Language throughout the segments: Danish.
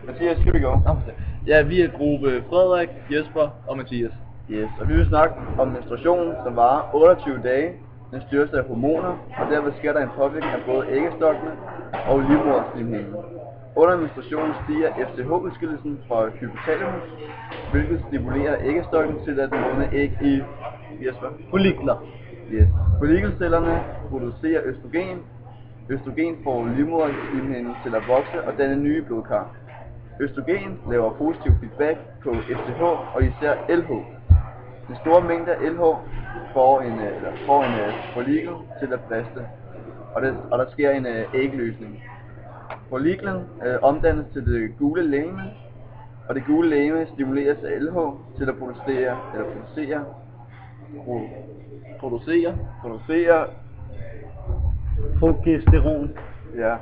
Mathias, skal vi gå? Ja, vi er gruppe Frederik, Jesper og Mathias. Yes, og vi vil snakke om menstruation, som varer 28 dage. Den styres af hormoner, og derved sker der en påvirkning af både æggestokkene og livmoderslimhinden. Under menstruation stiger FSH-udskillelsen fra hypotalamus, hvilket stimulerer æggestokken til at modne æg i Follikler. Yes. Follikelcellerne producerer østrogen. Østrogen får livmoderslimhinden til at vokse og danne nye blodkar. Østrogen laver positiv feedback på FSH og især LH. Den store mængde af LH får en follikel til at briste, og der sker en ægløsning. Folliklen omdannes til det gule legeme, og det gule legeme stimuleres af LH til at producere Progesteron. Ja.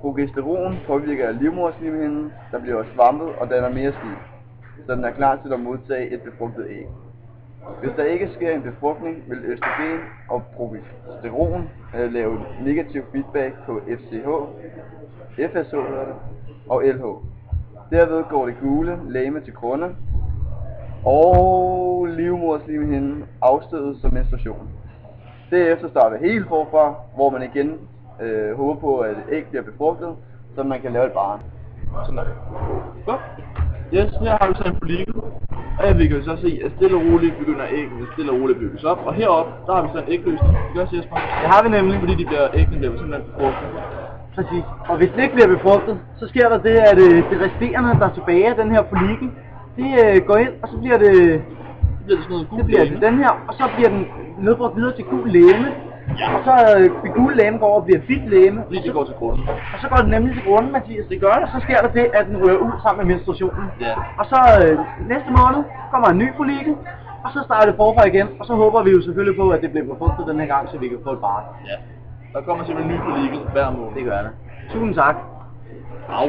Progesteron påvirker livmoderslimhinden, der bliver svampet og danner mere slim, så den er klar til at modtage et befrugtet æg. Hvis der ikke sker en befrugtning, vil østrogen og progesteron lave negativ feedback på FSH og LH. Derved går det gule legeme til grunde, og livmoderslimhinden afstødes som menstruation. Derefter starter helt forfra, hvor man igen håber på, at et æg bliver befrugtet, så man kan lave et barn. Sådan er det. Godt. Yes, her har vi så en follikel. Og vi kan så se, at stille og roligt begynder æggene stille og roligt bygges op. Og heroppe, der har vi så en ægløsning. Det gør Jesper. Det har vi nemlig. Fordi æggene bliver simpelthen befrugtet. Præcis. Og hvis den ikke bliver befrugtet, så sker der det, at det resterende, der er tilbage af den her follikel, det går ind, og så bliver det... sådan noget gul det bliver legeme. den her, og så bliver den nedbrudt videre til gul legeme. Ja. Og så det gule legeme går over og bliver hvidt legeme. Fordi det går til grunden. Og så går den nemlig til grunden, Mathias. Det gør det. Og så sker der det, at den rører ud sammen med menstruationen. Ja. Og så næste måned kommer en ny follikel, og så starter det forfra igen. Og så håber vi jo selvfølgelig på, at det bliver befrugtet den her gang, så vi kan få et barn. Ja. Der kommer simpelthen en ny follikel hver måned. Det gør det. Tusind tak. Au.